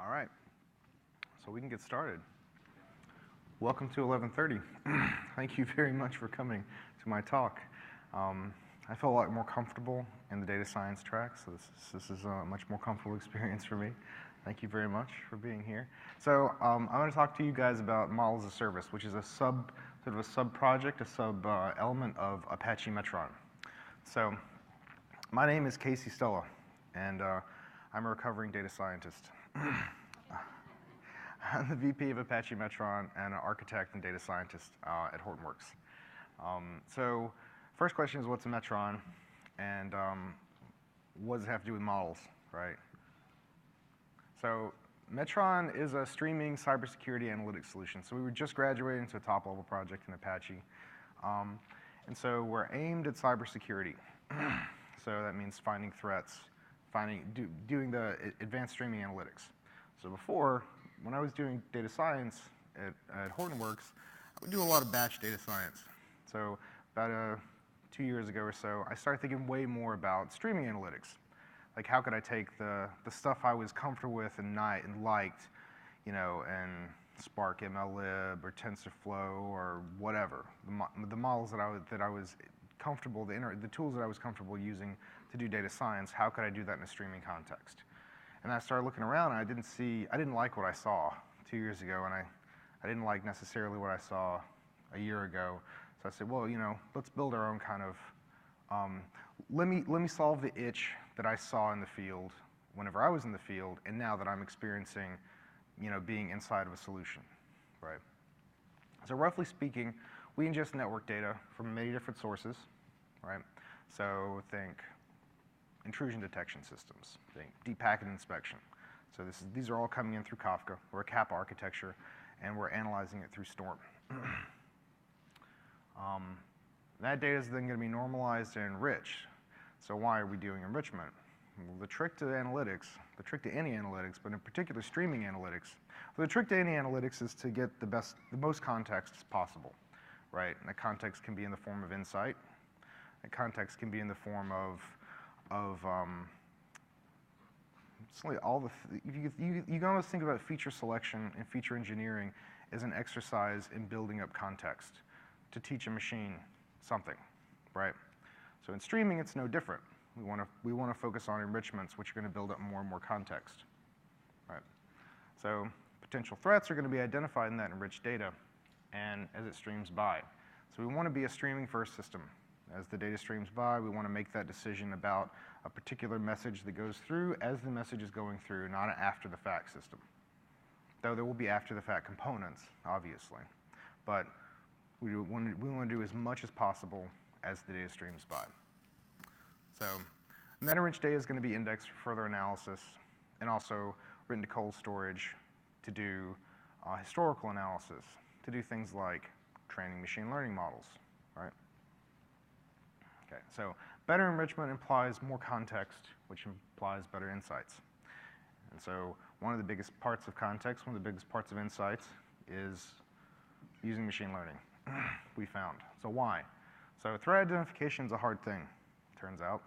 All right, so we can get started. Welcome to 11:30. Thank you very much for coming to my talk. I feel a lot more comfortable in the data science track, so this is a much more comfortable experience for me. Thank you very much for being here. So I'm going to talk to you guys about Model as a Service, which is a sort of a sub-project, a sub-element of Apache Metron. So my name is Casey Stella, and I'm a recovering data scientist. I'm the VP of Apache Metron and an architect and data scientist at Hortonworks. So first question is, what's a Metron? And what does it have to do with models, right? So Metron is a streaming cybersecurity analytics solution. So we were just graduating to a top-level project in Apache. And so we're aimed at cybersecurity. So that means finding threats, doing the advanced streaming analytics. So before, when I was doing data science at Hortonworks, I would do a lot of batch data science. So about 2 years ago or so, I started thinking way more about streaming analytics. Like, how could I take the stuff I was comfortable with and liked, you know, and Spark MLlib or TensorFlow or whatever, the models that I was comfortable, the tools that I was comfortable using to do data science, how could I do that in a streaming context? And I started looking around, and I didn't like what I saw 2 years ago, and I didn't like necessarily what I saw a year ago. So I said, well, you know, let's build our own kind of, let me solve the itch that I saw in the field whenever I was in the field, and now that I'm experiencing, you know, being inside of a solution, right? So roughly speaking, we ingest network data from many different sources, right? So think intrusion detection systems, think deep packet inspection. So these are all coming in through Kafka. We're a Kappa architecture, and we're analyzing it through Storm. That data is then going to be normalized and enriched. So why are we doing enrichment? Well, the trick to analytics, the trick to any analytics, but in particular streaming analytics, the trick to any analytics is to get the most context possible, right? And that context can be in the form of insight. That context can be in the form of you can almost think about feature selection and feature engineering as an exercise in building up context to teach a machine something, right? So in streaming, it's no different. We want to focus on enrichments, which are going to build up more and more context, right? So potential threats are going to be identified in that enriched data, and as it streams by. So we want to be a streaming-first system. As the data streams by, we want to make that decision about a particular message that goes through as the message is going through, not an after-the-fact system. Though there will be after-the-fact components, obviously. But we want to do as much as possible as the data streams by. So that enriched data is going to be indexed for further analysis and also written to cold storage to do historical analysis, to do things like training machine learning models, right? Okay, so better enrichment implies more context, which implies better insights. And so one of the biggest parts of context, one of the biggest parts of insights is using machine learning, we found. So why? So threat identification is a hard thing, turns out.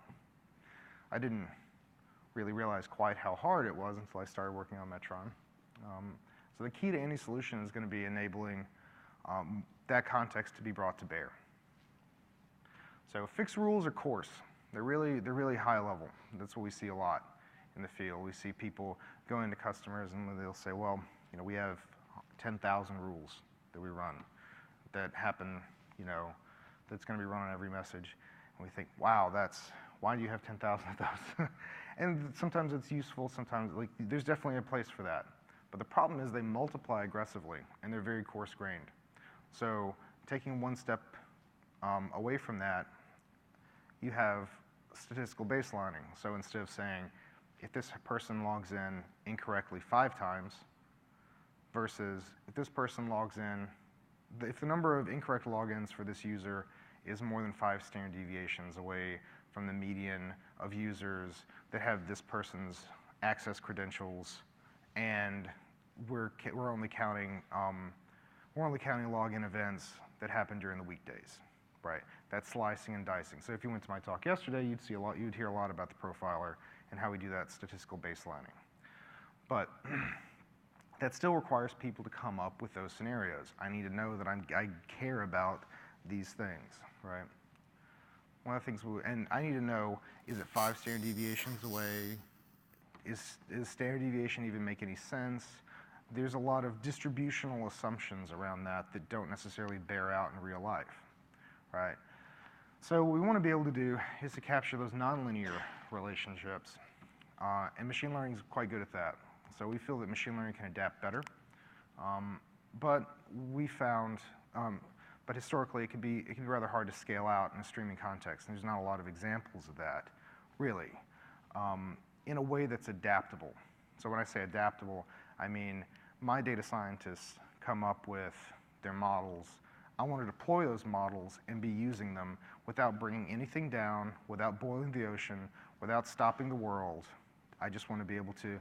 I didn't really realize quite how hard it was until I started working on Metron. So the key to any solution is going to be enabling that context to be brought to bear. So fixed rules are coarse. They're really high level. That's what we see a lot in the field. We see people going to customers and they'll say, well, you know, we have 10,000 rules that we run that happen, you know, that's going to be run on every message. And we think, wow, why do you have 10,000 of those? And sometimes it's useful, sometimes, like, there's definitely a place for that. But the problem is they multiply aggressively, and they're very coarse-grained. So taking one step away from that, you have statistical baselining. So instead of saying, if this person logs in incorrectly 5 times, versus if this person logs in, if the number of incorrect logins for this user is more than 5 standard deviations away from the median of users that have this person's access credentials, and we're only counting login events that happen during the weekdays, right? That's slicing and dicing. So if you went to my talk yesterday, you'd hear a lot about the profiler and how we do that statistical baselining. But that still requires people to come up with those scenarios. I need to know that I care about these things, right? One of the things, and I need to know, is it 5 standard deviations away? Is standard deviation even make any sense? There's a lot of distributional assumptions around that don't necessarily bear out in real life, right? So what we want to be able to do is to capture those nonlinear relationships, and machine learning is quite good at that. So we feel that machine learning can adapt better, but we found, but historically it can be rather hard to scale out in a streaming context, and there's not a lot of examples of that, really, in a way that's adaptable. So when I say adaptable, I mean my data scientists come up with their models. I want to deploy those models and be using them without bringing anything down, without boiling the ocean, without stopping the world. I just want to be able to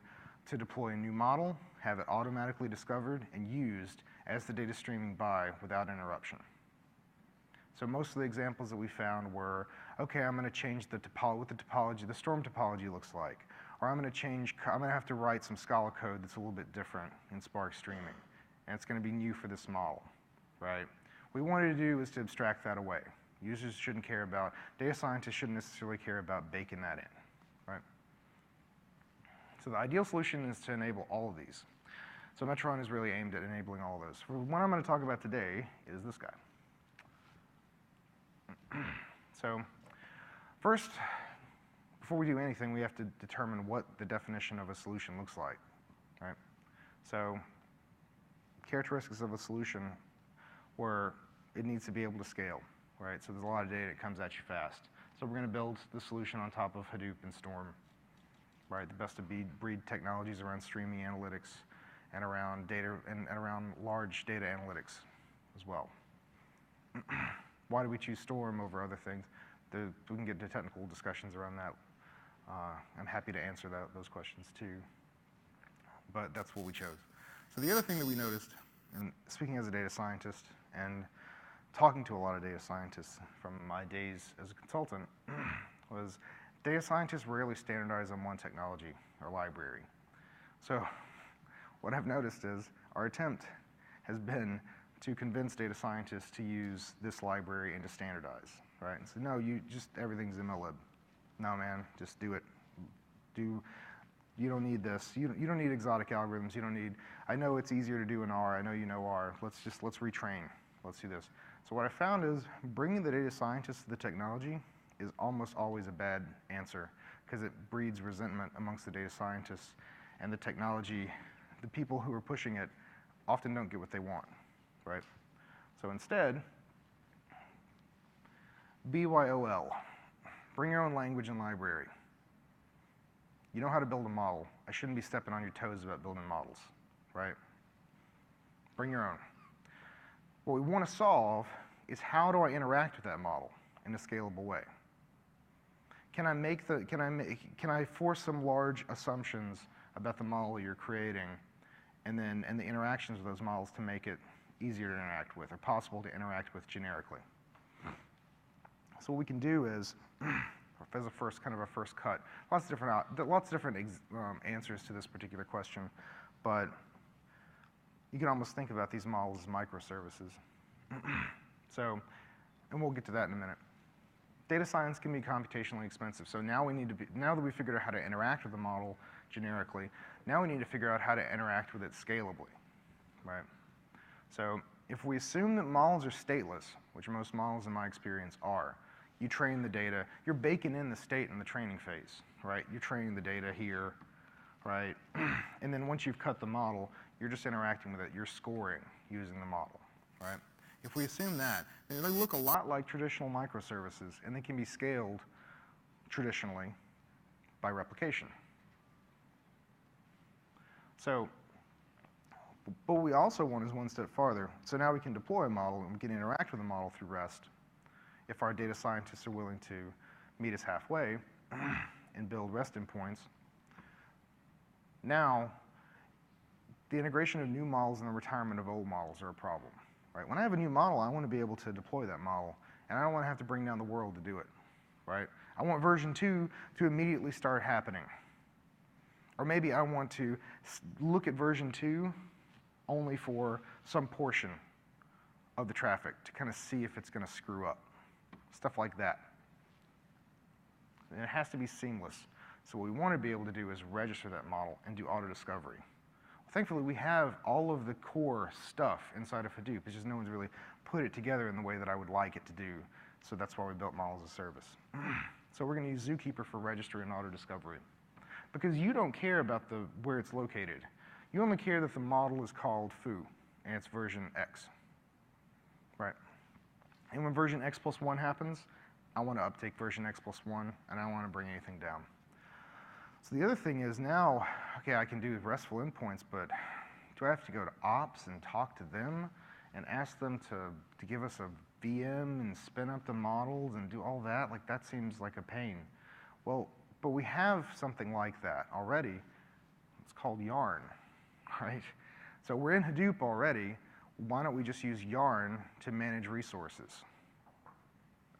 deploy a new model, have it automatically discovered and used as the data streaming by without interruption. So most of the examples that we found were, okay, I'm going to change the topology, the storm topology looks like, or I'm going to have to write some Scala code that's a little bit different in Spark streaming, and it's going to be new for this model, right? What we wanted to do is to abstract that away. Users shouldn't care about, data scientists shouldn't necessarily care about baking that in, right? So the ideal solution is to enable all of these. So Metron is really aimed at enabling all of those. What I'm going to talk about today is this guy. So first, before we do anything, we have to determine what the definition of a solution looks like, right? So characteristics of a solution where it needs to be able to scale, right? So there's a lot of data that comes at you fast. So we're going to build the solution on top of Hadoop and Storm, right? The best of breed technologies around streaming analytics and around data and around large data analytics as well. Why do we choose Storm over other things? We can get into technical discussions around that. I'm happy to answer those questions too, but that's what we chose. So the other thing that we noticed, and speaking as a data scientist and talking to a lot of data scientists from my days as a consultant, was data scientists rarely standardize on one technology or library. So what I've noticed is our attempt has been to convince data scientists to use this library and to standardize, right? And so no, everything's MLlib. No, man, just do it. You don't need this. You don't need exotic algorithms. You don't need, I know it's easier to do in R. I know you know R. Let's retrain. Let's do this. So what I found is bringing the data scientists to the technology is almost always a bad answer because it breeds resentment amongst the data scientists, and the technology, the people who are pushing it often don't get what they want, right? So instead, BYOL, bring your own language and library. You know how to build a model. I shouldn't be stepping on your toes about building models, right? Bring your own. What we want to solve is how do I interact with that model in a scalable way? Can I force some large assumptions about the model you're creating and the interactions with those models to make it easier to interact with or possible to interact with generically? So what we can do is, as a first cut, lots of different answers to this particular question, but you can almost think about these models as microservices. So, and we'll get to that in a minute. Data science can be computationally expensive, so now that we figured out how to interact with the model generically, now we need to figure out how to interact with it scalably, right? So if we assume that models are stateless, which most models in my experience are, you train the data, you're baking in the state in the training phase, right? You're training the data here, right? And then once you've cut the model, you're just interacting with it, you're scoring using the model, right? If we assume that, then they look a lot like traditional microservices, and they can be scaled traditionally by replication. So, but what we also want is one step farther. So now we can deploy a model and we can interact with the model through REST if our data scientists are willing to meet us halfway and build REST endpoints. Now, the integration of new models and the retirement of old models are a problem, right? When I have a new model, I want to be able to deploy that model, and I don't want to have to bring down the world to do it, right? I want version 2 to immediately start happening. Or maybe I want to look at version 2 only for some portion of the traffic to kind of see if it's going to screw up. Stuff like that. And it has to be seamless. So what we want to be able to do is register that model and do auto-discovery. Thankfully, we have all of the core stuff inside of Hadoop. It's just no one's really put it together in the way that I would like it to do. So that's why we built Model as a Service. So we're going to use Zookeeper for registry and auto-discovery. Because you don't care about where it's located. You only care that the model is called foo, and it's version X. Right? And when version X+1 happens, I want to update version X+1, and I don't want to bring anything down. So the other thing is now, okay, I can do RESTful endpoints, but do I have to go to ops and talk to them and ask them to give us a VM and spin up the models and do all that? Like, that seems like a pain. Well, but we have something like that already. It's called Yarn, right? So we're in Hadoop already. Why don't we just use Yarn to manage resources?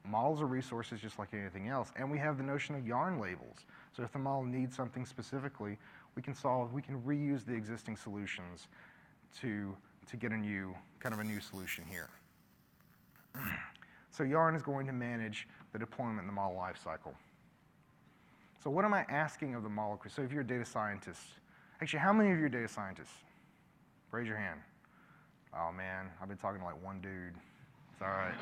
Models are resources just like anything else, and we have the notion of Yarn labels. So if the model needs something specifically, we can reuse the existing solutions to get a new solution here. So Yarn is going to manage the deployment in the model lifecycle. So what am I asking of the model? So if you're a data scientist, actually, how many of you are data scientists? Raise your hand. Oh man, I've been talking to like one dude. It's all right.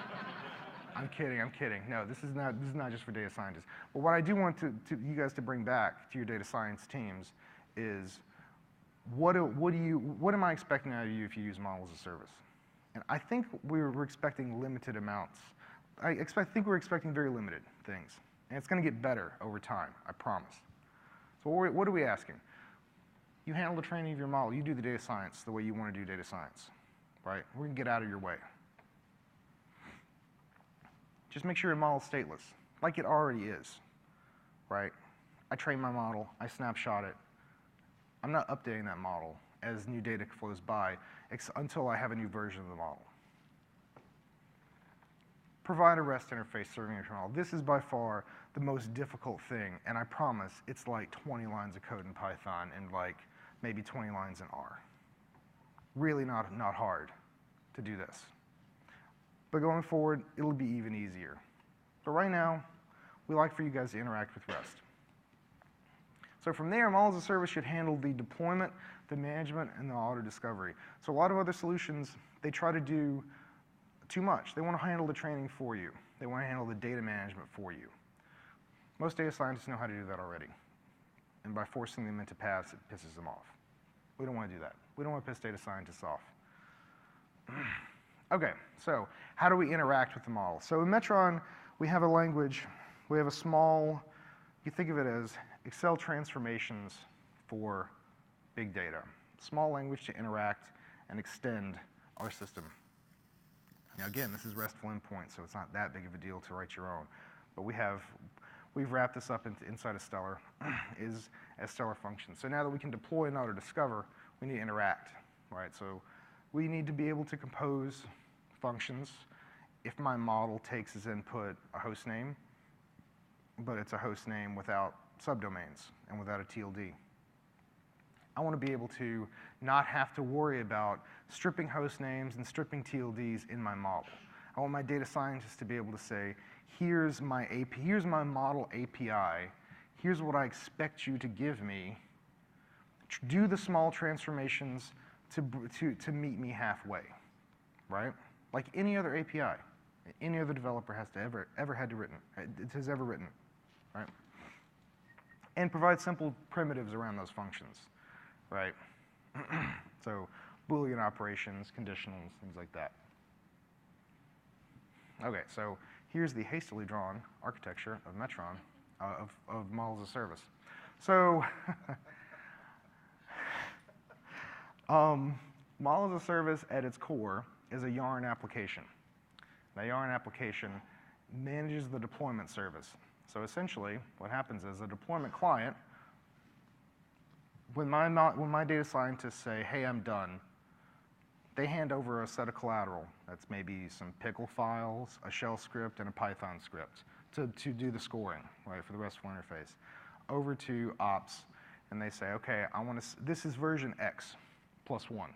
I'm kidding. No, this is not just for data scientists. But what I do want you guys to bring back to your data science teams is what am I expecting out of you if you use Model as a Service? And I think we're expecting limited amounts. I think we're expecting very limited things. And it's going to get better over time, I promise. So what are we asking? You handle the training of your model. You do the data science the way you want to do data science, right? We're going to get out of your way. Just make sure your model is stateless, like it already is, right? I train my model, I snapshot it. I'm not updating that model as new data flows by until I have a new version of the model. Provide a REST interface serving your model. This is by far the most difficult thing, and I promise it's like 20 lines of code in Python and like maybe 20 lines in R. Really not hard to do this. But going forward, it'll be even easier. But right now, we like for you guys to interact with REST. So from there, Model as a Service should handle the deployment, the management, and the auto-discovery. So a lot of other solutions, they try to do too much. They want to handle the training for you. They want to handle the data management for you. Most data scientists know how to do that already. And by forcing them into paths, it pisses them off. We don't want to do that. We don't want to piss data scientists off. Okay, so how do we interact with the model? So in Metron, we have a language, we have a small, you think of it as Excel transformations for big data. Small language to interact and extend our system. Now again, this is RESTful endpoint, so it's not that big of a deal to write your own. But we've wrapped this up inside of Stellar as Stellar functions. So now that we can deploy and auto-discover, we need to interact, right? So we need to be able to compose functions. If my model takes as input a host name, but it's a host name without subdomains and without a TLD. I want to be able to not have to worry about stripping host names and stripping TLDs in my model. I want my data scientists to be able to say, here's my model API, here's what I expect you to give me, do the small transformations to meet me halfway, right? Like any other API, any other developer has ever written, right? And provide simple primitives around those functions, right? So Boolean operations, conditionals, things like that. Okay, so here's the hastily drawn architecture of Metron, of Model as a Service. So Model as a Service at its core is a Yarn application. The Yarn application manages the deployment service. So essentially, what happens is a deployment client, when my data scientists say, hey, I'm done, they hand over a set of collateral. That's maybe some pickle files, a shell script, and a Python script to do the scoring, right, for the RESTful interface, over to ops. and they say, okay, this is version X plus 1.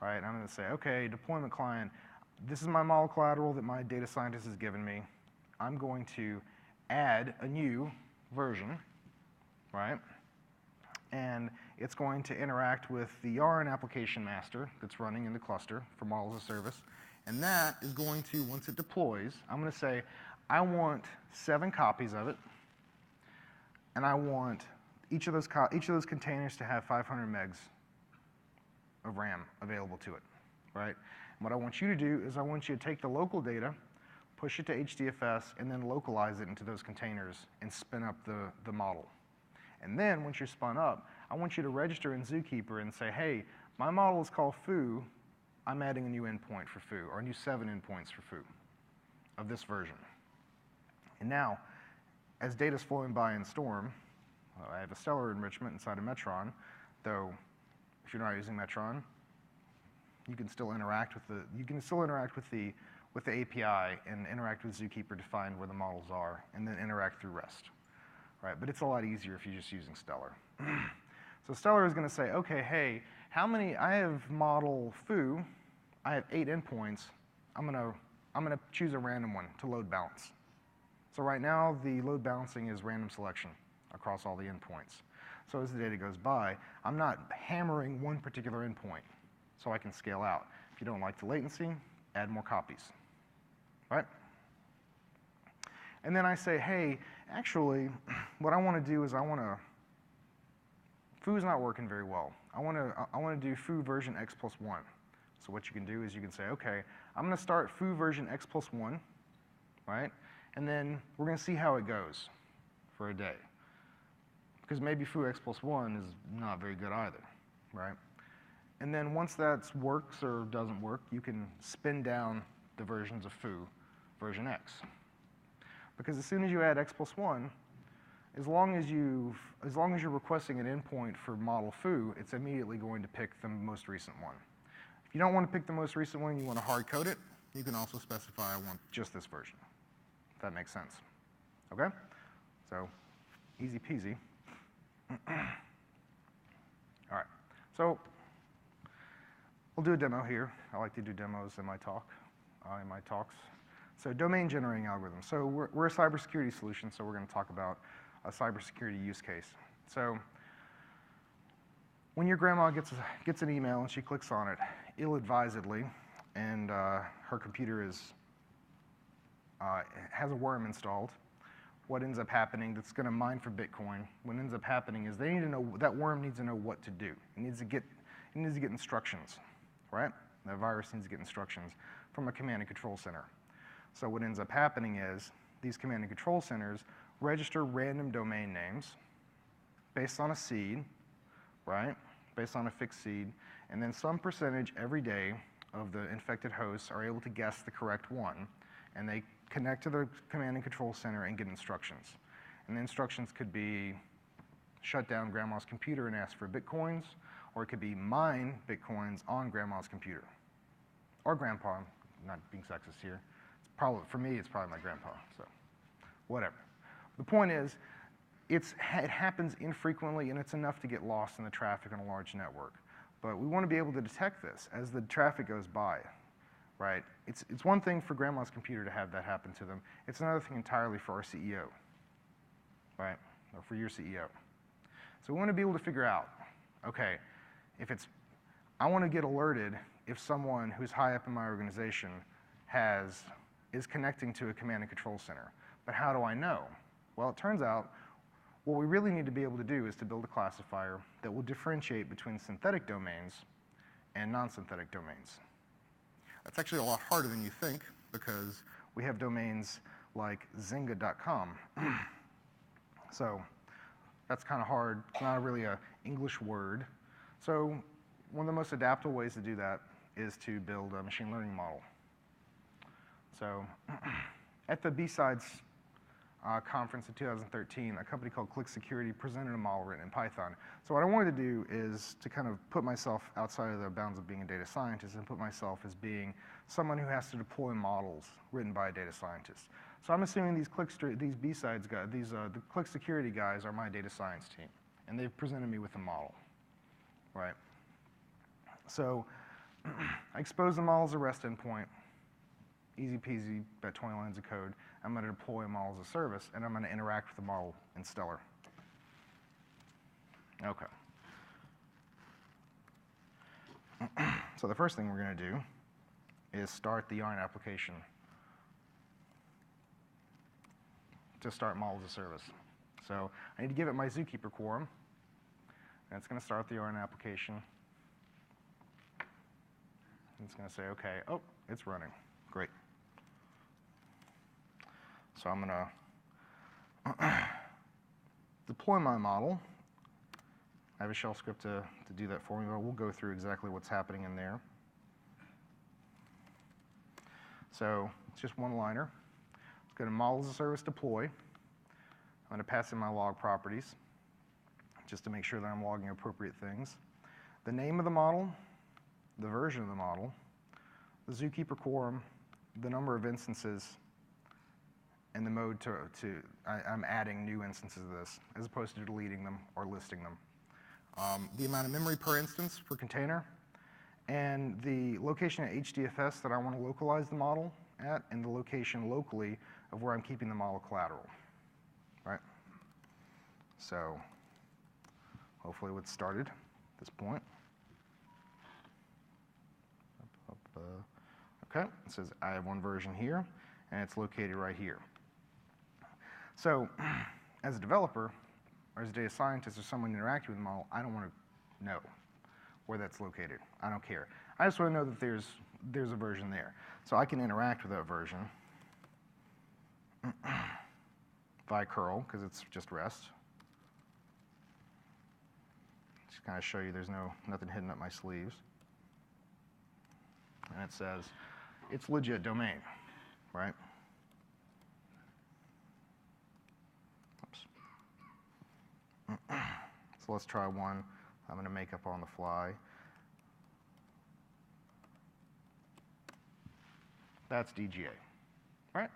Right? And I'm going to say, okay, deployment client, this is my model collateral that my data scientist has given me. I'm going to add a new version, right? And it's going to interact with the yarn application master that's running in the cluster for models of service. And that is going to, once it deploys, I'm going to say, I want 7 copies of it, and I want each of those containers to have 500 megs of RAM available to it, right? And what I want you to do is I want you to take the local data, push it to HDFS, and then localize it into those containers and spin up the model. And then once you're spun up, I want you to register in Zookeeper and say, hey, my model is called foo. I'm adding a new endpoint for foo, or a new 7 endpoints for foo of this version. And now, as data's flowing by in Storm, I have a Stellar enrichment inside of Metron, though if you're not using Metron, you can still interact with the API and interact with Zookeeper to find where the models are, and then interact through REST, right? But it's a lot easier if you're just using Stellar. So Stellar is going to say, okay, hey, I have model foo, I have 8 endpoints. I'm going to choose a random one to load balance. So right now, the load balancing is random selection across all the endpoints. So as the data goes by, I'm not hammering one particular endpoint, so I can scale out. If you don't like the latency, add more copies, right? And then I say, hey, actually, what I want to do is foo's not working very well. I want to do foo version X plus 1. So what you can do is you can say, okay, I'm going to start foo version X plus 1, right? And then we're going to see how it goes for a day. Because maybe foo X plus 1 is not very good either, right? And then once that works or doesn't work, you can spin down the versions of foo version X. Because as soon as you add X plus 1, as long as you're requesting an endpoint for model foo, it's immediately going to pick the most recent one. If you don't want to pick the most recent one, you want to hard code it, you can also specify I want just this version. If that makes sense. Okay? So, easy peasy. All right. So, we'll do a demo here. I like to do demos in my talks. So, domain generating algorithms. So, we're a cybersecurity solution, so we're going to talk about a cybersecurity use case. So, when your grandma gets an email and she clicks on it, ill-advisedly, and her computer has a worm installed, what ends up happening that's going to mine for Bitcoin, what ends up happening is that worm needs to know what to do. It needs to get instructions, right? That virus needs to get instructions from a command and control center. So what ends up happening is these command and control centers register random domain names based on a seed, right? Based on a fixed seed, and then some percentage every day of the infected hosts are able to guess the correct one, and they connect to the command and control center and get instructions. And the instructions could be shut down grandma's computer and ask for Bitcoins, or it could be mine Bitcoins on grandma's computer. Or grandpa, I'm not being sexist here. For me, it's probably my grandpa, so whatever. The point is, it happens infrequently, and it's enough to get lost in the traffic on a large network. But we want to be able to detect this as the traffic goes by, right? It's one thing for grandma's computer to have that happen to them. It's another thing entirely for our CEO, right? Or for your CEO. So we want to be able to figure out, okay, I want to get alerted if someone who's high up in my organization is connecting to a command and control center. But how do I know? Well, it turns out what we really need to be able to do is to build a classifier that will differentiate between synthetic domains and non-synthetic domains. That's actually a lot harder than you think, because we have domains like zynga.com. So that's kind of hard. It's not really an English word. So one of the most adaptable ways to do that is to build a machine learning model. So at the B-Sides conference in 2013, a company called Click Security presented a model written in Python. So what I wanted to do is to kind of put myself outside of the bounds of being a data scientist and put myself as being someone who has to deploy models written by a data scientist. So I'm assuming these B-Sides guys, the Click Security guys are my data science team. and they've presented me with a model, right? So I expose the model as a REST endpoint, easy peasy, about 20 lines of code. I'm going to deploy a model as a service, and I'm going to interact with the model in Stellar. Okay. So the first thing we're going to do is start the Yarn application to start model as a service. So I need to give it my zookeeper quorum, and it's going to start the Yarn application. And it's going to say, OK, oh, it's running. Great. So I'm going to deploy my model. I have a shell script to do that for me, but we'll go through exactly what's happening in there. So it's just one liner. Let's go to model as a service deploy. I'm going to pass in my log properties just to make sure that I'm logging appropriate things. The name of the model, the version of the model, the zookeeper quorum, the number of instances, and the mode I'm adding new instances of this, as opposed to deleting them or listing them. The amount of memory per instance per container, and the location at HDFS that I want to localize the model at, and the location locally of where I'm keeping the model collateral, right? So hopefully it's started at this point. OK, it says I have one version here, and it's located right here. So as a developer, or as a data scientist, or someone interacting with the model, I don't want to know where that's located. I don't care. I just want to know that there's a version there. So I can interact with that version by curl, because it's just REST. Just kind of show you there's nothing hidden up my sleeves. And it says, it's legit domain, right? So let's try one I'm going to make up on the fly. That's DGA, right?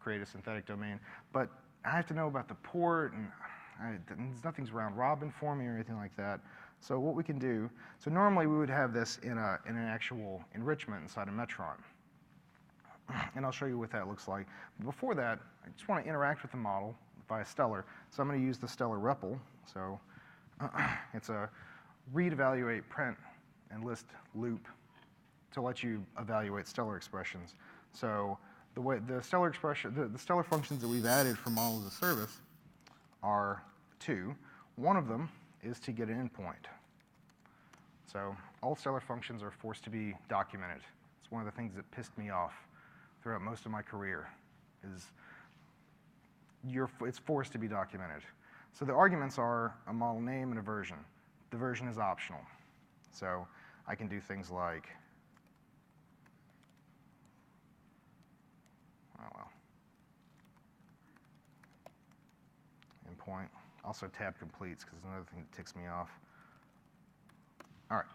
Create a synthetic domain. But I have to know about the port, and nothing's round robin for me or anything like that. So what we can do, so normally we would have this in an actual enrichment inside of Metron. And I'll show you what that looks like. But before that, I just want to interact with the model via Stellar. So I'm going to use the StellarRebel. So it's a read, evaluate, print, and list loop to let you evaluate Stellar expressions. So the way the Stellar expression, the Stellar functions that we've added for model as a service are two. One of them is to get an endpoint. So all Stellar functions are forced to be documented. It's one of the things that pissed me off throughout most of my career, is it's forced to be documented. So the arguments are a model name and a version. The version is optional. So I can do things like, oh well, endpoint. Also tab completes, because it's another thing that ticks me off. All right.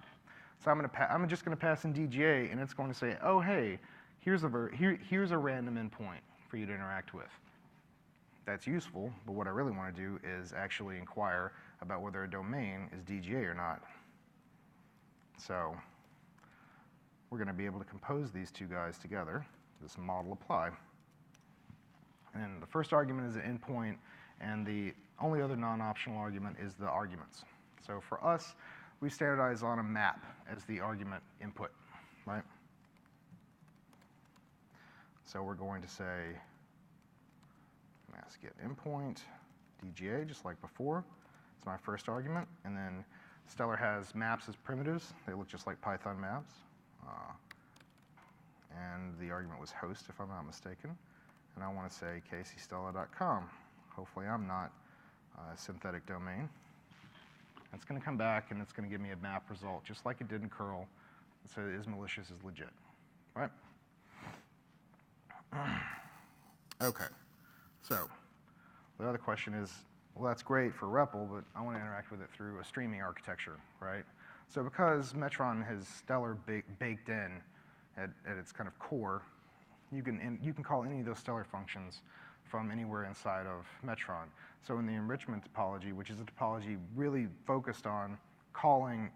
So I'm just going to pass in DGA, and it's going to say, oh, hey, here's a random endpoint for you to interact with. That's useful, but what I really want to do is actually inquire about whether a domain is DGA or not. So we're going to be able to compose these two guys together, this model apply. And the first argument is an endpoint, and the only other non-optional argument is the arguments. So for us, we standardize on a map as the argument input, right? So we're going to say MaaS get endpoint, DGA, just like before. It's my first argument. And then Stellar has maps as primitives. They look just like Python maps. And the argument was host, if I'm not mistaken. And I want to say kcstellar.com. Hopefully I'm not a synthetic domain. It's going to come back, and it's going to give me a map result, just like it did in curl. So it is malicious, is legit, right? OK. So the other question is, well, that's great for REPL, but I want to interact with it through a streaming architecture, right? So because Metron has Stellar baked in at its kind of core, you can call any of those Stellar functions from anywhere inside of Metron. So in the enrichment topology, which is a topology really focused on calling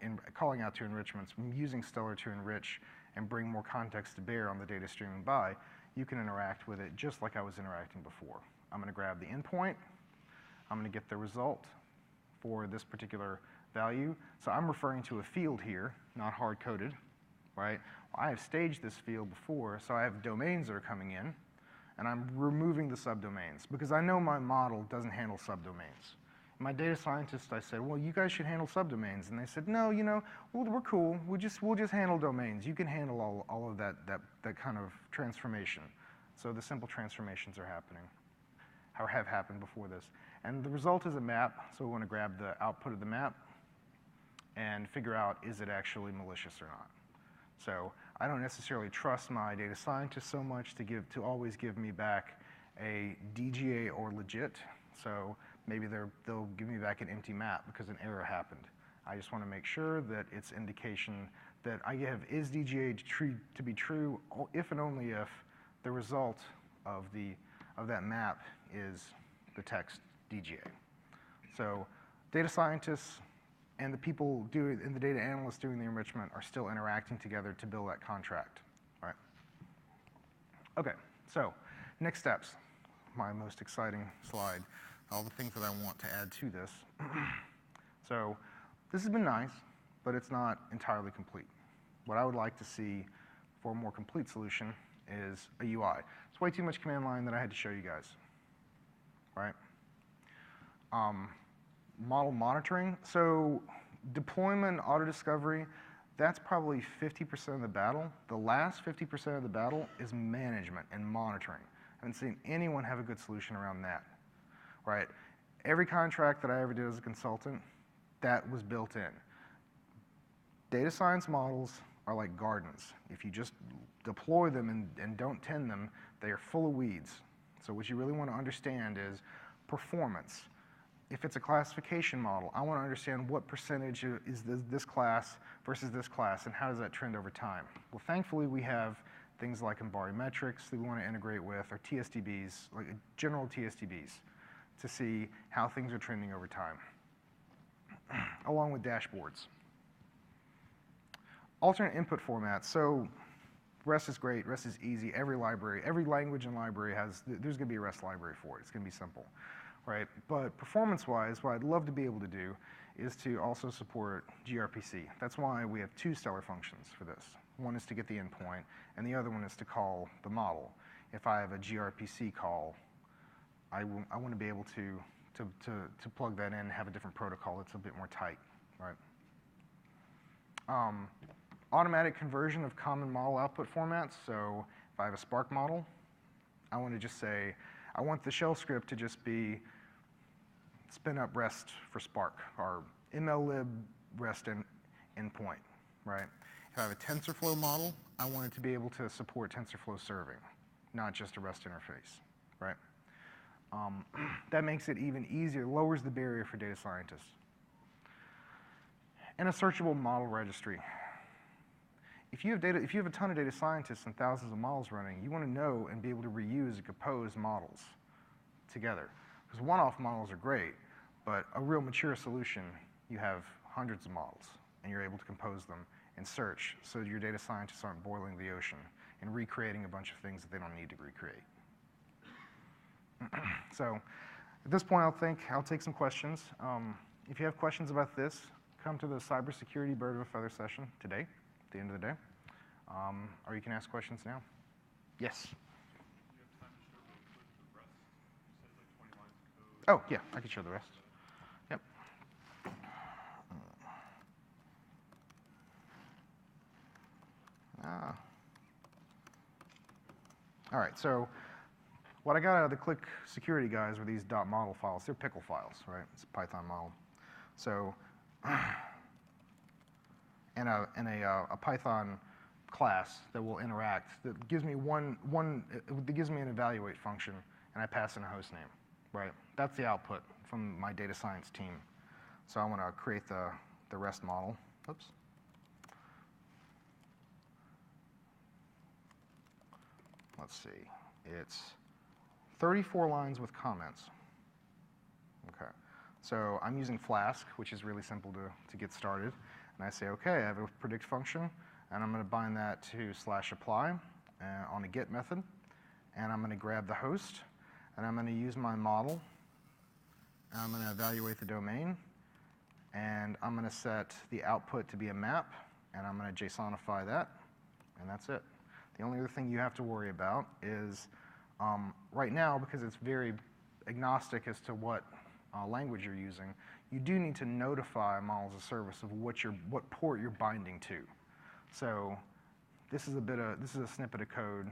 out to enrichments, using Stellar to enrich and bring more context to bear on the data streaming by, you can interact with it just like I was interacting before. I'm going to grab the endpoint. I'm going to get the result for this particular value. So I'm referring to a field here, not hard-coded, right? Well, I have staged this field before, so I have domains that are coming in, and I'm removing the subdomains because I know my model doesn't handle subdomains. My data scientist, I said, well, you guys should handle subdomains. And they said, no, you know, well, we're cool. We'll just handle domains. You can handle all of that kind of transformation. So the simple transformations are happening, or have happened before this. And the result is a map. So we want to grab the output of the map and figure out, is it actually malicious or not? So I don't necessarily trust my data scientist so much to always give me back a DGA or legit. So maybe they'll give me back an empty map because an error happened. I just want to make sure that it's indication that I have is DGA to be true if and only if the result of that map is the text DGA. So data scientists and the people and the data analysts doing the enrichment are still interacting together to build that contract, right? Okay, so next steps, my most exciting slide. All the things that I want to add to this. So this has been nice, but it's not entirely complete. What I would like to see for a more complete solution is a UI. It's way too much command line that I had to show you guys, right? Model monitoring. So deployment, auto-discovery, that's probably 50% of the battle. The last 50% of the battle is management and monitoring. I haven't seen anyone have a good solution around that. Right? Every contract that I ever did as a consultant, that was built in. Data science models are like gardens. If you just deploy them and don't tend them, they are full of weeds. So what you really want to understand is performance. If it's a classification model, I want to understand what percentage is this class versus this class, and how does that trend over time? Well, thankfully, we have things like embodied metrics that we want to integrate with, or TSDBs, like general TSDBs, to see how things are trending over time, along with dashboards. Alternate input formats. So REST is great. REST is easy. Every language and library there's going to be a REST library for it. It's going to be simple, right? But performance-wise, what I'd love to be able to do is to also support gRPC. That's why we have two Stellar functions for this. One is to get the endpoint, and the other one is to call the model. If I have a gRPC call, I want to be able to plug that in and have a different protocol that's a bit more tight, right? Automatic conversion of common model output formats. So if I have a Spark model, I want to just say, I want the shell script to just be spin up REST for Spark, or mllib REST endpoint, right? If I have a TensorFlow model, I want it to be able to support TensorFlow serving, not just a REST interface, right? That makes it even easier, lowers the barrier for data scientists. And a searchable model registry. If you have a ton of data scientists and thousands of models running, you want to know and be able to reuse and compose models together. Because one-off models are great, but a real mature solution, you have hundreds of models, and you're able to compose them and search so your data scientists aren't boiling the ocean and recreating a bunch of things that they don't need to recreate. So at this point, I'll take some questions. If you have questions about this, come to the cybersecurity bird of a feather session today, at the end of the day. Or you can ask questions now. Yes? Do you have time to show the rest? You said like 20 lines of code. Oh, yeah, I can show the rest. Yep. All right, so what I got out of the Click security guys were these .model files. They're pickle files, right? It's a Python model. So, and a Python class that will interact, that gives me it gives me an evaluate function, and I pass in a host name, right? That's the output from my data science team. So I want to create the REST model. Oops. Let's see. It's 34 lines with comments. Okay, so I'm using Flask, which is really simple to get started. And I say, okay, I have a predict function, and I'm going to bind that to /apply on a get method. And I'm going to grab the host, and I'm going to use my model, and I'm going to evaluate the domain, and I'm going to set the output to be a map, and I'm going to JSONify that, and that's it. The only other thing you have to worry about is right now, because it's very agnostic as to what language you're using, you do need to notify Model as a Service of what port you're binding to. So this is a snippet of code,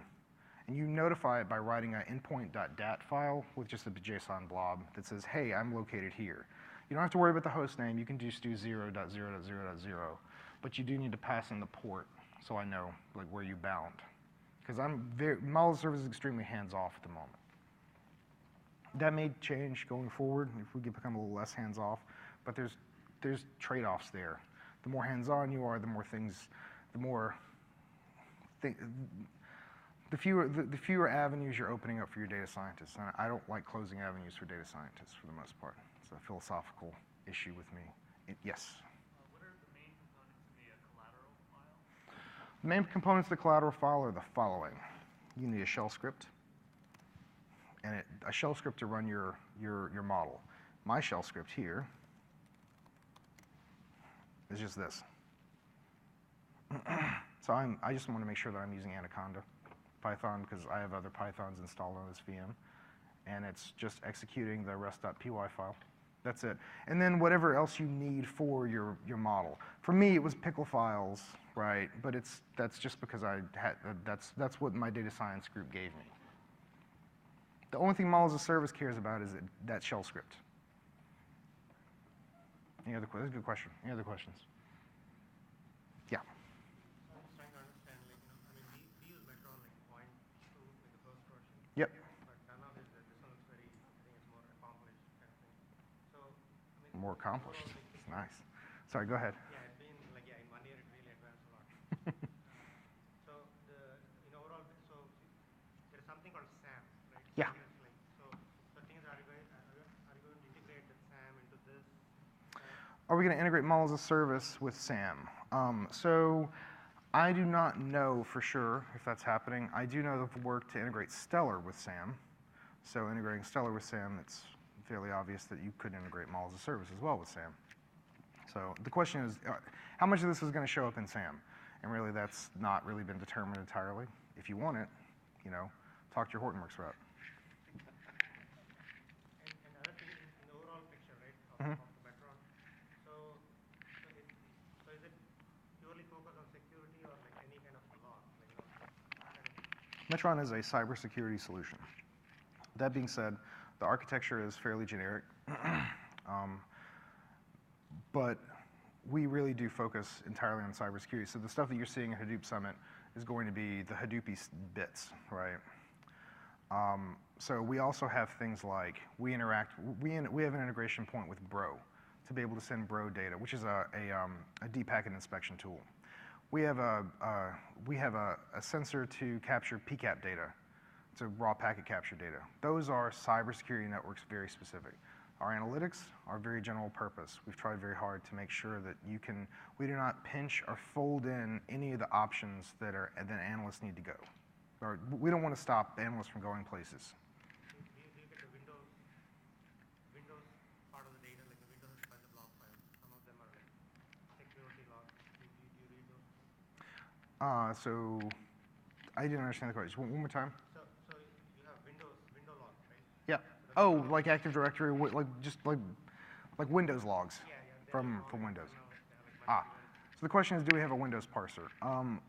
and you notify it by writing an endpoint.dat file with just a JSON blob that says, hey, I'm located here. You don't have to worry about the host name. You can just do 0.0.0.0, but you do need to pass in the port so I know like where you bound. Because Model as a Service is extremely hands-off at the moment. That may change going forward if we become a little less hands-off, but there's trade-offs there. The more hands-on you are, the fewer avenues you're opening up for your data scientists. And I don't like closing avenues for data scientists for the most part. It's a philosophical issue with me. Yes? What are the main components of the collateral file? The main components of the collateral file are the following. You need a shell script, and a shell script to run your model. My shell script here is just this. So I just want to make sure that I'm using Anaconda Python because I have other Pythons installed on this VM, and it's just executing the rest.py file. That's it. And then whatever else you need for your model. For me, it was pickle files, right? But that's just because that's what my data science group gave me. The only thing Model as a Service cares about is that shell script. That's a good question. Any other questions? Yeah. I'm just trying to understand, we use Metron like 0.2, like the first version. Yep. But none of this one looks very, I think it's more accomplished kind of thing. So, More accomplished. It's nice. Sorry, go ahead. Yeah, it's been in 1 year it really advanced a lot. So overall, so there's something called SAM, right? Yeah. So the thing is, are you going to integrate the SAM into this? Are we going to integrate Model as a Service with SAM? So I do not know for sure if that's happening. I do know the work to integrate Stellar with SAM. So integrating Stellar with SAM, it's fairly obvious that you could integrate Model as a Service as well with SAM. So the question is, how much of this is going to show up in SAM? And really, that's not really been determined entirely. If you want it, talk to your Hortonworks rep. And another thing in the overall picture, right, of the Metron. So is it purely focused on security or like any kind of log? Metron is a cybersecurity solution. That being said, the architecture is fairly generic, but we really do focus entirely on cybersecurity. So the stuff that you're seeing at Hadoop Summit is going to be the Hadoopy bits, right? So we also have things like we have an integration point with Bro to be able to send Bro data, which is a deep packet inspection tool. We have a sensor to capture PCAP data. It's a raw packet capture data. Those are cybersecurity networks very specific. Our analytics are very general purpose. We've tried very hard to make sure that we do not pinch or fold in any of the options that analysts need to go. Or we don't want to stop analysts from going places. Do you get the Windows part of the data, like the Windows by the block files? Some of them are like security logs. Do you read those? So I didn't understand the question. One more time. So you have window logs, right? Yeah. Oh, like Active Directory, like Windows logs from Windows. So the question is, do we have a Windows parser?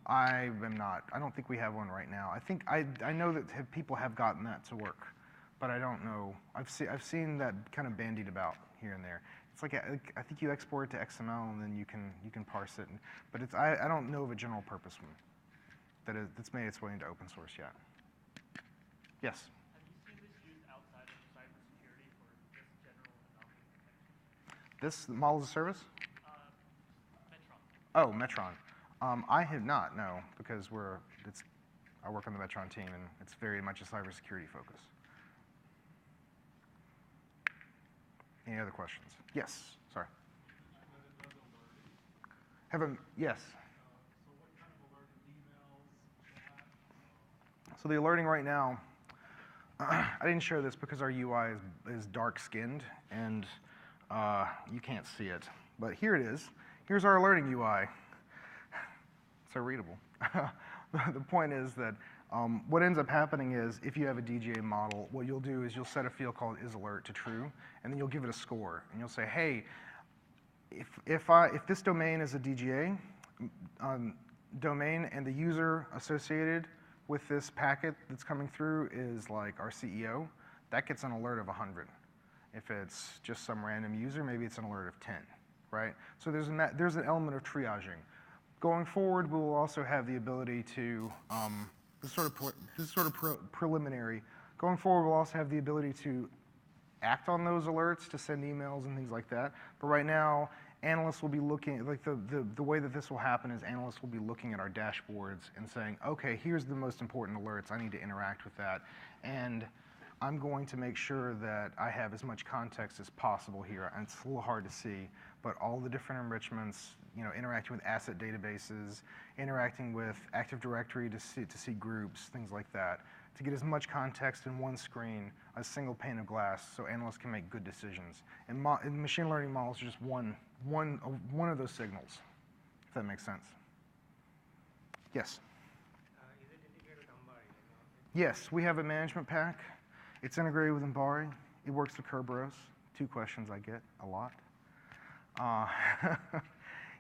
I am not. I don't think we have one right now. I know that people have gotten that to work, but I don't know. I've seen that kind of bandied about here and there. It's like I think you export it to XML and then you can parse it, but I don't know of a general purpose one that's made its way into open source yet. Yes. Have you seen this used outside of cybersecurity for just general anomaly detection? This Model as a Service? Metron. Oh, Metron. I have not, no, because I work on the Metron team, and it's very much a cybersecurity focus. Any other questions? Yes, sorry. Yes. So the alerting right now, I didn't show this because our UI is dark-skinned and you can't see it. But here it is. Here's our alerting UI. So readable. The point is that what ends up happening is if you have a DGA model, what you'll do is you'll set a field called isAlert to true, and then you'll give it a score. And you'll say, hey, if this domain is a DGA domain and the user associated with this packet that's coming through is like our CEO, that gets an alert of 100. If it's just some random user, maybe it's an alert of 10, right? So there's an element of triaging. Going forward, we will also have the ability to, this is sort of preliminary. Going forward, we'll also have the ability to act on those alerts, to send emails and things like that. But right now, analysts will be looking, like the way that this will happen is analysts will be looking at our dashboards and saying, okay, here's the most important alerts, I need to interact with that. And I'm going to make sure that I have as much context as possible here. And it's a little hard to see, but all the different enrichments, you know, interacting with asset databases, interacting with Active Directory to see groups, things like that, to get as much context in one screen, a single pane of glass, so analysts can make good decisions. And machine learning models are just one of those signals, if that makes sense. Yes? Is it integrated with Ambari? Yes, we have a management pack. It's integrated with Ambari. It works with Kerberos. 2 questions I get a lot.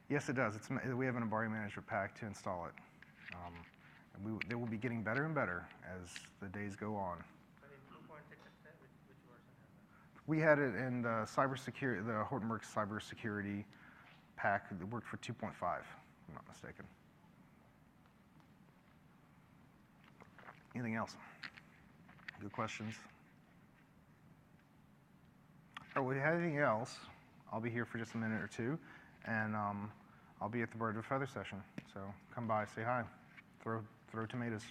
Yes, it does. We have an Ambari management pack to install it. And they will be getting better and better as the days go on. So in 2.6, which version has that? We had it in the cybersecurity, the Hortonworks cybersecurity pack that worked for 2.5, if I'm not mistaken. Anything else? Good questions? All right, well, if you have anything else, I'll be here for just a minute or two, and I'll be at the Bird of a Feather session. So come by, say hi, throw tomatoes.